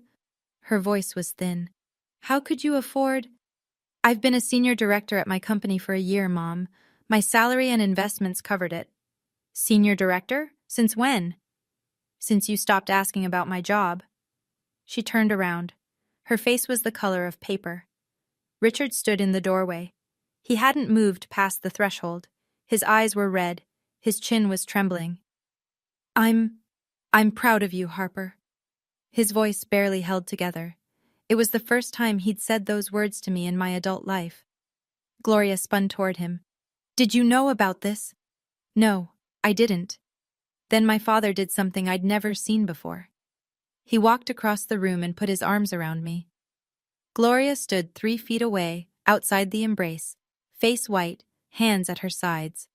Her voice was thin. How could you afford... I've been a senior director at my company for a year, Mom. My salary and investments covered it. Senior director? Since when? Since you stopped asking about my job. She turned around. Her face was the color of paper. Richard stood in the doorway. He hadn't moved past the threshold. His eyes were red. His chin was trembling. I'm proud of you, Harper. His voice barely held together. It was the first time he'd said those words to me in my adult life. Gloria spun toward him. Did you know about this? No, I didn't. Then my father did something I'd never seen before. He walked across the room and put his arms around me. Gloria stood 3 feet away, outside the embrace, face white, hands at her sides.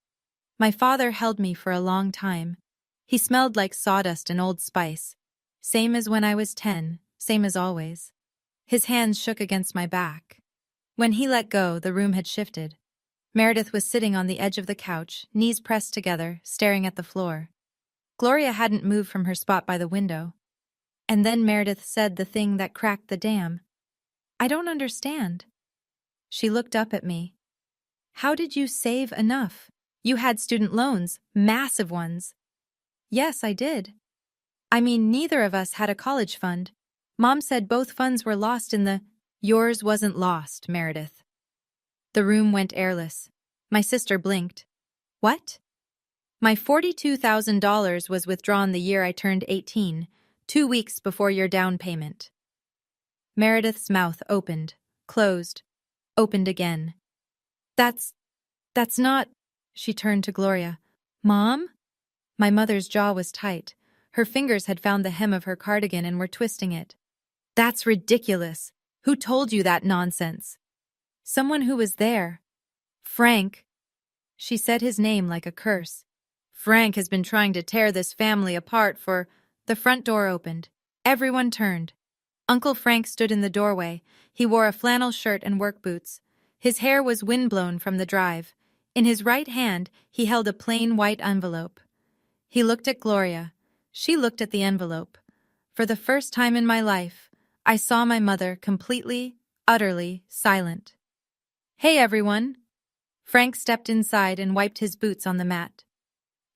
My father held me for a long time. He smelled like sawdust and Old Spice. Same as when I was 10, same as always. His hands shook against my back. When he let go, the room had shifted. Meredith was sitting on the edge of the couch, knees pressed together, staring at the floor. Gloria hadn't moved from her spot by the window. And then Meredith said the thing that cracked the dam. I don't understand. She looked up at me. How did you save enough? You had student loans, massive ones. Yes, I did. I mean, neither of us had a college fund. Mom said both funds were lost in the— Yours wasn't lost, Meredith. The room went airless. My sister blinked. What? My $42,000 was withdrawn the year I turned 18, 2 weeks before your down payment. Meredith's mouth opened, closed, opened again. That's not— She turned to Gloria. Mom? My mother's jaw was tight. Her fingers had found the hem of her cardigan and were twisting it. That's ridiculous. Who told you that nonsense? Someone who was there. Frank. She said his name like a curse. Frank has been trying to tear this family apart for— The front door opened. Everyone turned. Uncle Frank stood in the doorway. He wore a flannel shirt and work boots. His hair was windblown from the drive. In his right hand, he held a plain white envelope. He looked at Gloria. She looked at the envelope. For the first time in my life, I saw my mother completely, utterly silent. Hey, everyone. Frank stepped inside and wiped his boots on the mat.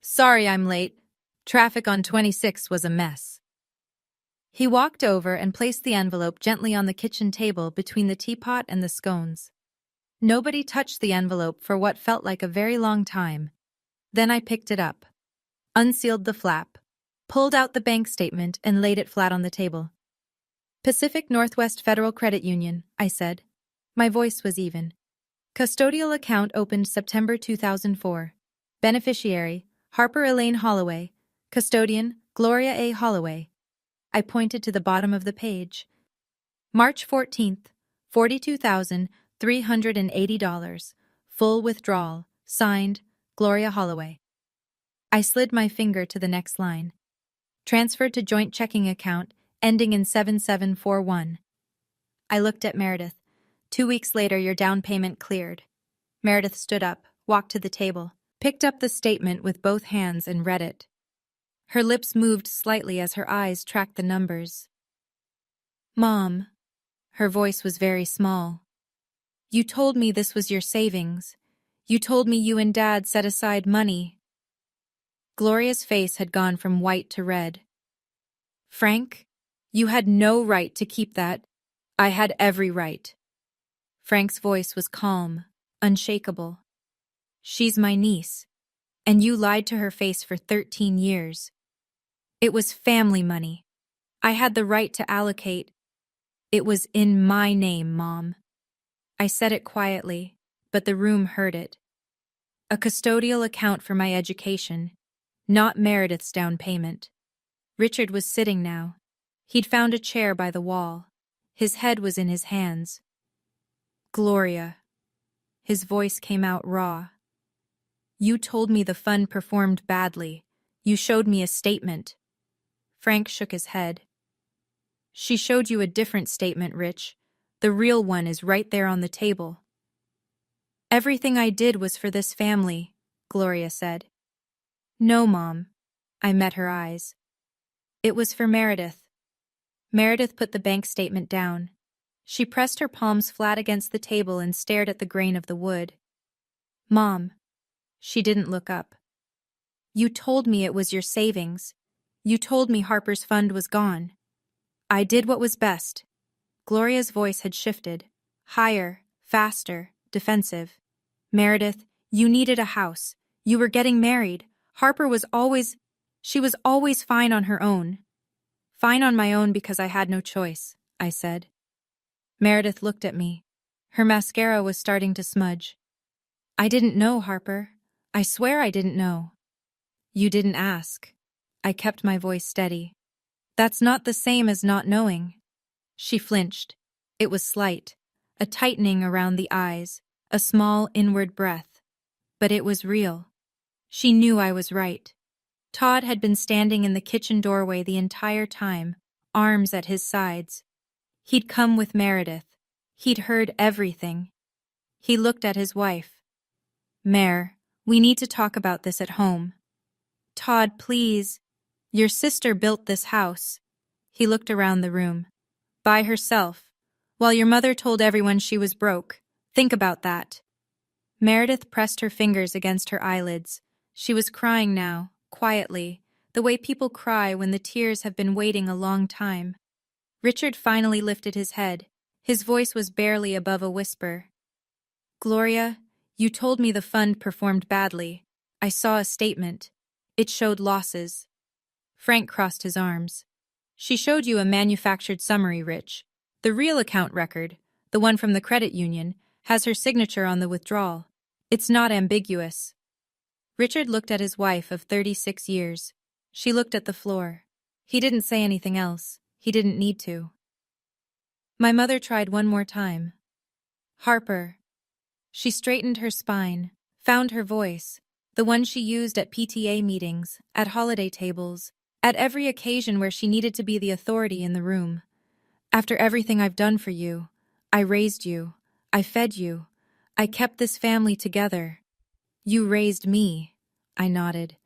Sorry I'm late. Traffic on 26 was a mess. He walked over and placed the envelope gently on the kitchen table between the teapot and the scones. Nobody touched the envelope for what felt like a very long time. Then I picked it up, unsealed the flap, pulled out the bank statement and laid it flat on the table. Pacific Northwest Federal Credit Union, I said. My voice was even. Custodial account opened September 2004. Beneficiary, Harper Elaine Holloway. Custodian, Gloria A. Holloway. I pointed to the bottom of the page. March 14th, $42,380. Full withdrawal. Signed, Gloria Holloway. I slid my finger to the next line. Transferred to joint checking account, ending in 7741. I looked at Meredith. 2 weeks later, your down payment cleared. Meredith stood up, walked to the table, picked up the statement with both hands and read it. Her lips moved slightly as her eyes tracked the numbers. Mom. Her voice was very small. You told me this was your savings. You told me you and Dad set aside money. Gloria's face had gone from white to red. Frank, you had no right to keep that. I had every right. Frank's voice was calm, unshakable. She's my niece, and you lied to her face for 13 years. It was family money. I had the right to allocate. It was in my name, Mom. I said it quietly, but the room heard it. A custodial account for my education, not Meredith's down payment. Richard was sitting now. He'd found a chair by the wall. His head was in his hands. Gloria. His voice came out raw. You told me the fund performed badly. You showed me a statement. Frank shook his head. She showed you a different statement, Rich. The real one is right there on the table. Everything I did was for this family, Gloria said. No, Mom. I met her eyes. It was for Meredith. Meredith put the bank statement down. She pressed her palms flat against the table and stared at the grain of the wood. Mom. She didn't look up. You told me it was your savings. You told me Harper's fund was gone. I did what was best. Gloria's voice had shifted. Higher, faster, defensive. Meredith, you needed a house. You were getting married. Harper was always... She was always fine on her own. Fine on my own because I had no choice, I said. Meredith looked at me. Her mascara was starting to smudge. I didn't know, Harper. I swear I didn't know. You didn't ask. I kept my voice steady. That's not the same as not knowing. She flinched. It was slight, a tightening around the eyes, a small inward breath. But it was real. She knew I was right. Todd had been standing in the kitchen doorway the entire time, arms at his sides. He'd come with Meredith. He'd heard everything. He looked at his wife. Mare, we need to talk about this at home. Todd, please. Your sister built this house. He looked around the room. By herself, while your mother told everyone she was broke. Think about that. Meredith pressed her fingers against her eyelids. She was crying now, quietly, the way people cry when the tears have been waiting a long time. Richard finally lifted his head. His voice was barely above a whisper. Gloria, you told me the fund performed badly. I saw a statement. It showed losses. Frank crossed his arms. She showed you a manufactured summary, Rich. The real account record, the one from the credit union, has her signature on the withdrawal. It's not ambiguous. Richard looked at his wife of 36 years. She looked at the floor. He didn't say anything else. He didn't need to. My mother tried one more time. Harper. She straightened her spine, found her voice, the one she used at PTA meetings, at holiday tables, at every occasion where she needed to be the authority in the room. After everything I've done for you, I raised you, I fed you, I kept this family together. You raised me, I nodded.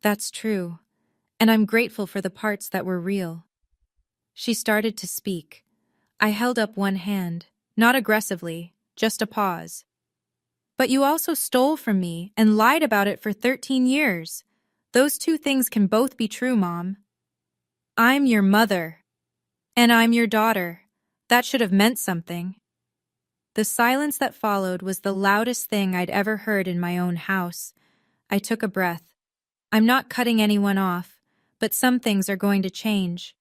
That's true, and I'm grateful for the parts that were real. She started to speak. I held up one hand, not aggressively, just a pause. But you also stole from me and lied about it for 13 years. Those two things can both be true, Mom. I'm your mother. And I'm your daughter. That should have meant something. The silence that followed was the loudest thing I'd ever heard in my own house. I took a breath. I'm not cutting anyone off, but some things are going to change.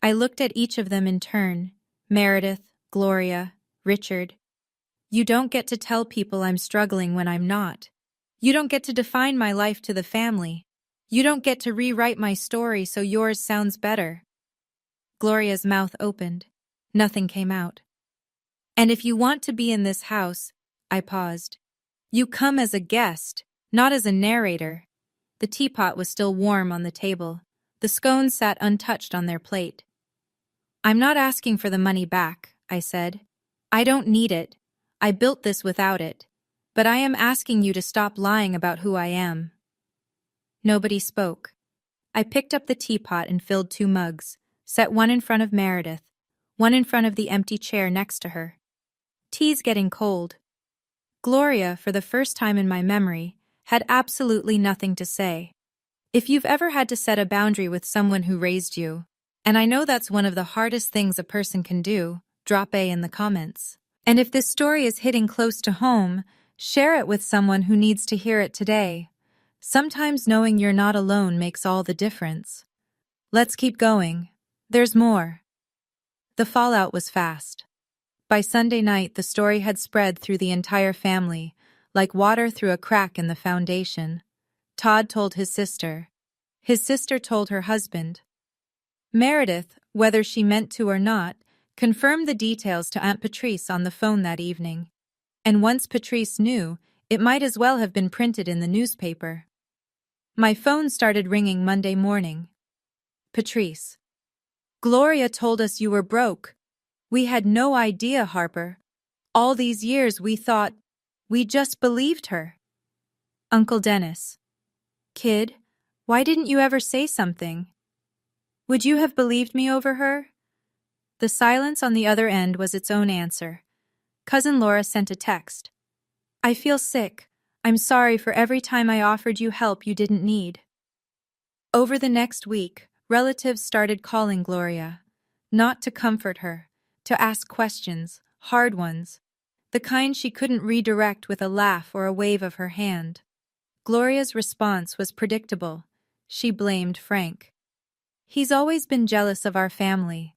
I looked at each of them in turn. Meredith, Gloria, Richard. You don't get to tell people I'm struggling when I'm not. You don't get to define my life to the family. You don't get to rewrite my story so yours sounds better. Gloria's mouth opened. Nothing came out. And if you want to be in this house, I paused. You come as a guest, not as a narrator. The teapot was still warm on the table. The scones sat untouched on their plate. I'm not asking for the money back, I said. I don't need it. I built this without it. But I am asking you to stop lying about who I am. Nobody spoke. I picked up the teapot and filled 2 mugs, set one in front of Meredith, one in front of the empty chair next to her. Tea's getting cold. Gloria, for the first time in my memory, had absolutely nothing to say. If you've ever had to set a boundary with someone who raised you, and I know that's one of the hardest things a person can do, drop A in the comments. And if this story is hitting close to home, share it with someone who needs to hear it today. Sometimes knowing you're not alone makes all the difference. Let's keep going. There's more. The fallout was fast. By Sunday night, the story had spread through the entire family, like water through a crack in the foundation. Todd told his sister. His sister told her husband. Meredith, whether she meant to or not, confirmed the details to Aunt Patrice on the phone that evening. And once Patrice knew, it might as well have been printed in the newspaper. My phone started ringing Monday morning. Patrice. Gloria told us you were broke. We had no idea, Harper. All these years we thought, we just believed her. Uncle Dennis. Kid, why didn't you ever say something? Would you have believed me over her? The silence on the other end was its own answer. Cousin Laura sent a text. I feel sick. I'm sorry for every time I offered you help you didn't need. Over the next week, relatives started calling Gloria. Not to comfort her, to ask questions, hard ones. The kind she couldn't redirect with a laugh or a wave of her hand. Gloria's response was predictable. She blamed Frank. He's always been jealous of our family.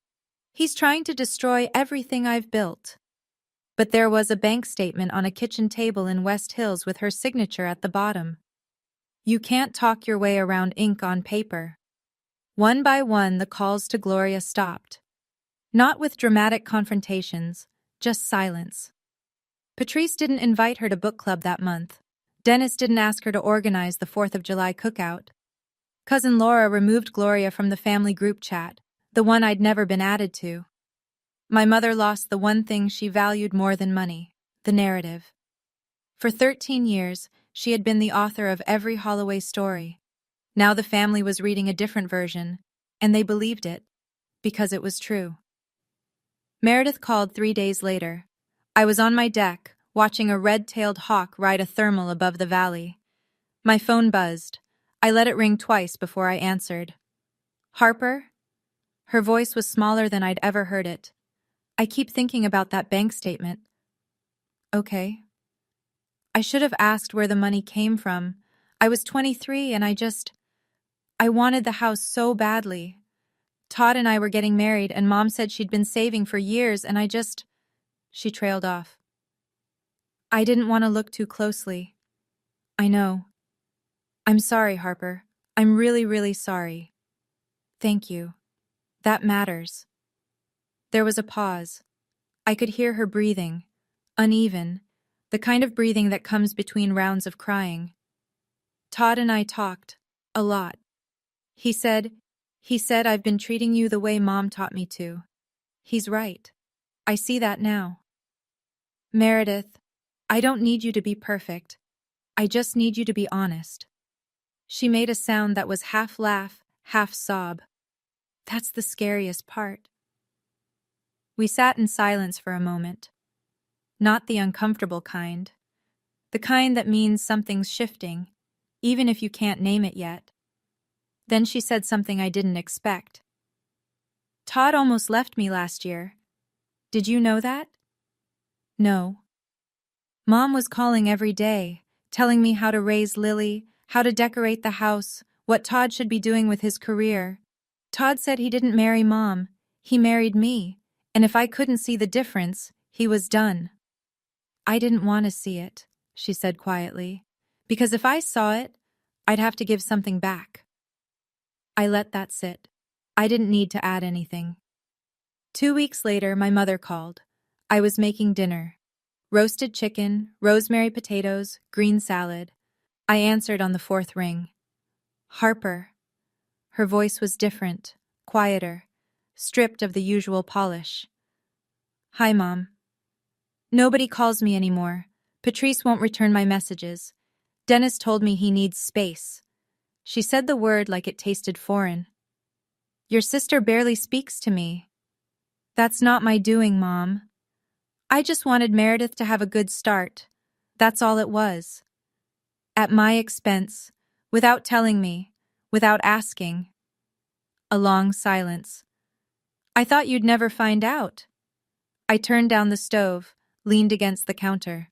He's trying to destroy everything I've built. But there was a bank statement on a kitchen table in West Hills with her signature at the bottom. You can't talk your way around ink on paper. One by one, the calls to Gloria stopped. Not with dramatic confrontations, just silence. Patrice didn't invite her to book club that month. Dennis didn't ask her to organize the 4th of July cookout. Cousin Laura removed Gloria from the family group chat, the one I'd never been added to. My mother lost the one thing she valued more than money, the narrative. For 13 years, she had been the author of every Holloway story. Now the family was reading a different version, and they believed it, because it was true. Meredith called 3 days later. I was on my deck, watching a red-tailed hawk ride a thermal above the valley. My phone buzzed. I let it ring twice before I answered. Harper? Her voice was smaller than I'd ever heard it. I keep thinking about that bank statement. Okay. I should have asked where the money came from. I was 23 and I wanted the house so badly. Todd and I were getting married and Mom said she'd been saving for years and She trailed off. I didn't want to look too closely. I know. I'm sorry, Harper. I'm really, really sorry. Thank you. That matters. There was a pause. I could hear her breathing, uneven, the kind of breathing that comes between rounds of crying. Todd and I talked, a lot. He said, I've been treating you the way Mom taught me to. He's right. I see that now. Meredith, I don't need you to be perfect. I just need you to be honest. She made a sound that was half laugh, half sob. That's the scariest part. We sat in silence for a moment. Not the uncomfortable kind. The kind that means something's shifting, even if you can't name it yet. Then she said something I didn't expect. Todd almost left me last year. Did you know that? No. Mom was calling every day, telling me how to raise Lily, how to decorate the house, what Todd should be doing with his career. Todd said he didn't marry Mom, he married me, and if I couldn't see the difference, he was done. I didn't want to see it, she said quietly, because if I saw it, I'd have to give something back. I let that sit. I didn't need to add anything. 2 weeks later, my mother called. I was making dinner. Roasted chicken, rosemary potatoes, green salad. I answered on the 4th ring. Harper. Her voice was different, quieter, stripped of the usual polish. Hi, Mom. Nobody calls me anymore. Patrice won't return my messages. Dennis told me he needs space. She said the word like it tasted foreign. Your sister barely speaks to me. That's not my doing, Mom. I just wanted Meredith to have a good start. That's all it was. At my expense, without telling me, without asking. A long silence. I thought you'd never find out. I turned down the stove, leaned against the counter.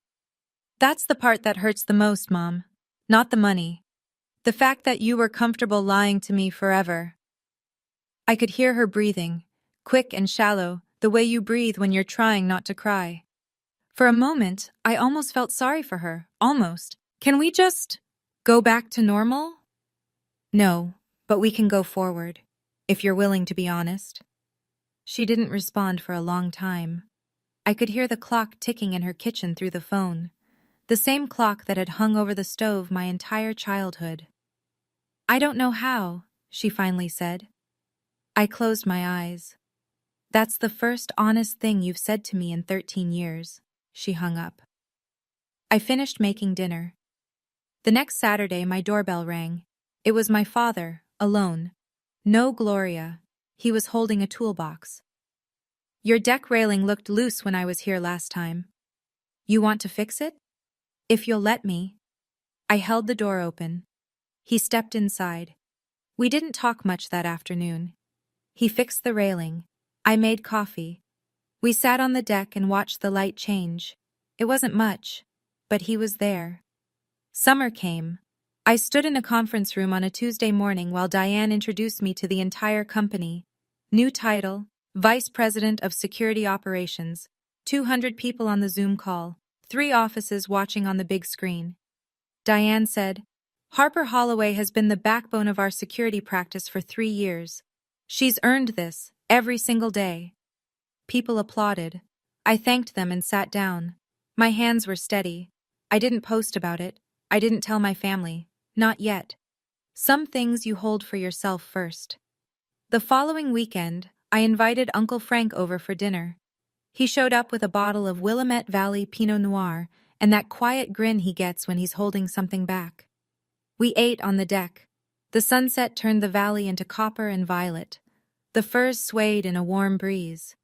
That's the part that hurts the most, Mom. Not the money. The fact that you were comfortable lying to me forever. I could hear her breathing, quick and shallow, the way you breathe when you're trying not to cry. For a moment, I almost felt sorry for her, almost. Can we just go back to normal? No, but we can go forward, if you're willing to be honest. She didn't respond for a long time. I could hear the clock ticking in her kitchen through the phone, the same clock that had hung over the stove my entire childhood. I don't know how, she finally said. I closed my eyes. That's the first honest thing you've said to me in 13 years, she hung up. I finished making dinner. The next Saturday, my doorbell rang. It was my father, alone. No Gloria. He was holding a toolbox. Your deck railing looked loose when I was here last time. You want to fix it? If you'll let me. I held the door open. He stepped inside. We didn't talk much that afternoon. He fixed the railing. I made coffee. We sat on the deck and watched the light change. It wasn't much, but he was there. Summer came. I stood in a conference room on a Tuesday morning while Diane introduced me to the entire company. New title, Vice President of Security Operations, 200 people on the Zoom call, 3 offices watching on the big screen. Diane said, Harper Holloway has been the backbone of our security practice for 3 years. She's earned this, every single day. People applauded. I thanked them and sat down. My hands were steady. I didn't post about it. I didn't tell my family. Not yet. Some things you hold for yourself first. The following weekend, I invited Uncle Frank over for dinner. He showed up with a bottle of Willamette Valley Pinot Noir and that quiet grin he gets when he's holding something back. We ate on the deck. The sunset turned the valley into copper and violet. The firs swayed in a warm breeze.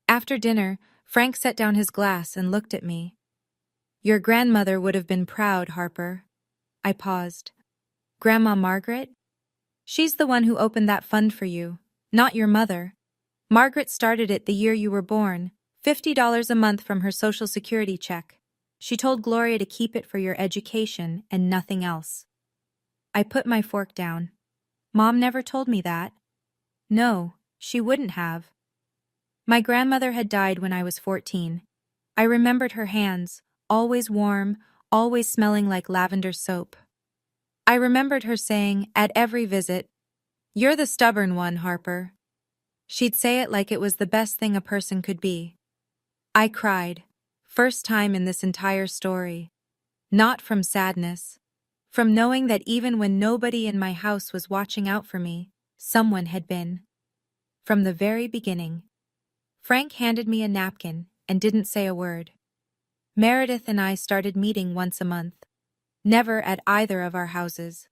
After dinner, Frank set down his glass and looked at me. Your grandmother would have been proud, Harper. I paused. Grandma Margaret? She's the one who opened that fund for you, not your mother. Margaret started it the year you were born, $50 a month from her Social Security check. She told Gloria to keep it for your education and nothing else. I put my fork down. Mom never told me that. No, she wouldn't have. My grandmother had died when I was 14. I remembered her hands, always warm, always smelling like lavender soap. I remembered her saying, at every visit, "You're the stubborn one, Harper." She'd say it like it was the best thing a person could be. I cried, first time in this entire story. Not from sadness. From knowing that even when nobody in my house was watching out for me, someone had been. From the very beginning. Frank handed me a napkin and didn't say a word. Meredith and I started meeting once a month. Never at either of our houses.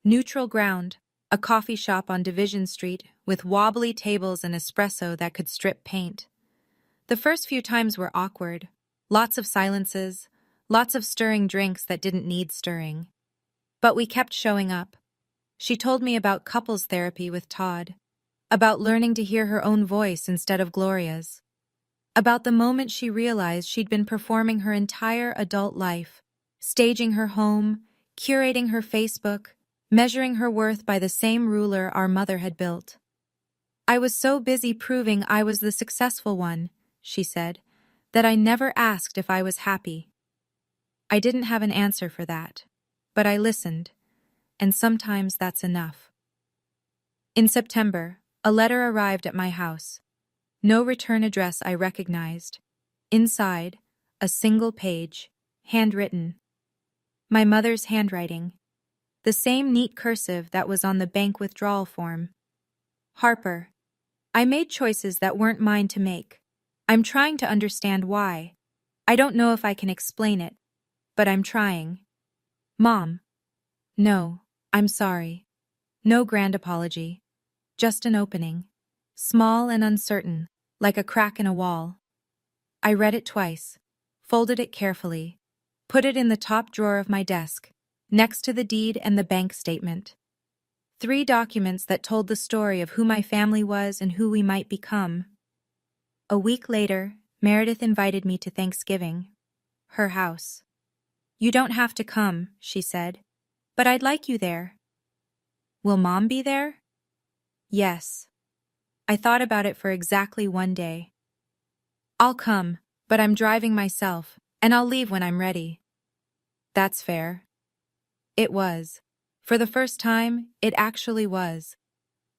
Neutral ground, a coffee shop on Division Street with wobbly tables and espresso that could strip paint. The first few times were awkward. Lots of silences, lots of stirring drinks that didn't need stirring. But we kept showing up. She told me about couples therapy with Todd, about learning to hear her own voice instead of Gloria's, about the moment she realized she'd been performing her entire adult life, staging her home, curating her Facebook, measuring her worth by the same ruler our mother had built. I was so busy proving I was the successful one, she said, that I never asked if I was happy. I didn't have an answer for that, but I listened, and sometimes that's enough. In September, a letter arrived at my house. No return address I recognized. Inside, a single page, handwritten. My mother's handwriting. The same neat cursive that was on the bank withdrawal form. Harper, I made choices that weren't mine to make. I'm trying to understand why. I don't know if I can explain it, but I'm trying. Mom. No, I'm sorry. No grand apology. Just an opening. Small and uncertain, like a crack in a wall. I read it twice, folded it carefully, put it in the top drawer of my desk, next to the deed and the bank statement. 3 documents that told the story of who my family was and who we might become. A week later, Meredith invited me to Thanksgiving. Her house. You don't have to come, she said, but I'd like you there. Will Mom be there? Yes. I thought about it for exactly 1 day. I'll come, but I'm driving myself, and I'll leave when I'm ready. That's fair. It was. For the first time, it actually was.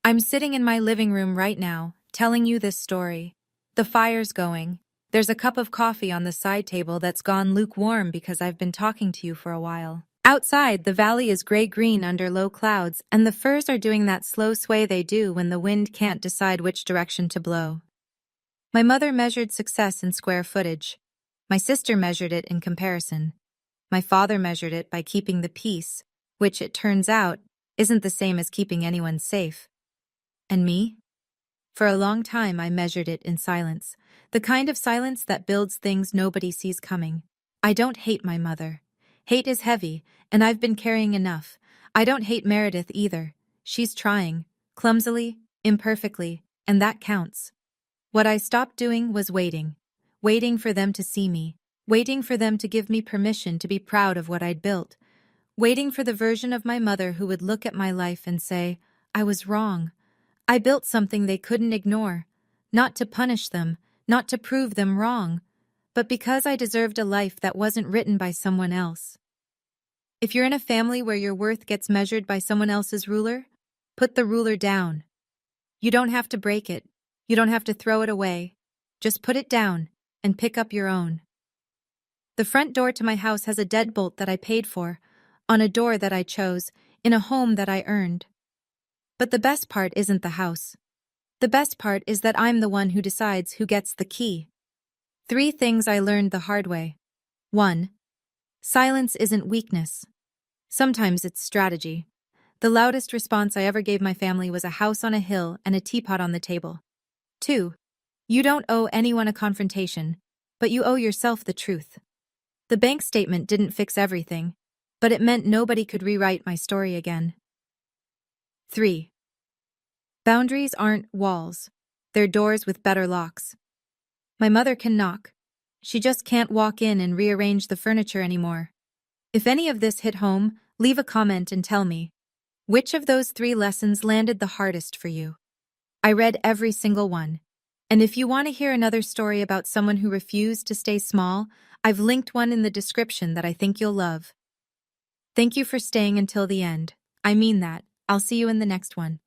I'm sitting in my living room right now, telling you this story. The fire's going. There's a cup of coffee on the side table that's gone lukewarm because I've been talking to you for a while. Outside, the valley is gray-green under low clouds, and the firs are doing that slow sway they do when the wind can't decide which direction to blow. My mother measured success in square footage. My sister measured it in comparison. My father measured it by keeping the peace, which, it turns out, isn't the same as keeping anyone safe. And me? For a long time, I measured it in silence, the kind of silence that builds things nobody sees coming. I don't hate my mother. Hate is heavy, and I've been carrying enough. I don't hate Meredith either. She's trying, clumsily, imperfectly, and that counts. What I stopped doing was waiting for them to see me, waiting for them to give me permission to be proud of what I'd built, waiting for the version of my mother who would look at my life and say, I was wrong. I built something they couldn't ignore, not to punish them, not to prove them wrong, but because I deserved a life that wasn't written by someone else. If you're in a family where your worth gets measured by someone else's ruler, put the ruler down. You don't have to break it. You don't have to throw it away. Just put it down and pick up your own. The front door to my house has a deadbolt that I paid for, on a door that I chose, in a home that I earned. But the best part isn't the house. The best part is that I'm the one who decides who gets the key. 3 things I learned the hard way. 1. Silence isn't weakness. Sometimes it's strategy. The loudest response I ever gave my family was a house on a hill and a teapot on the table. 2. You don't owe anyone a confrontation, but you owe yourself the truth. The bank statement didn't fix everything, but it meant nobody could rewrite my story again. 3. Boundaries aren't walls. They're doors with better locks. My mother can knock. She just can't walk in and rearrange the furniture anymore. If any of this hit home, leave a comment and tell me, which of those 3 lessons landed the hardest for you? I read every single one. And if you want to hear another story about someone who refused to stay small, I've linked one in the description that I think you'll love. Thank you for staying until the end. I mean that. I'll see you in the next one.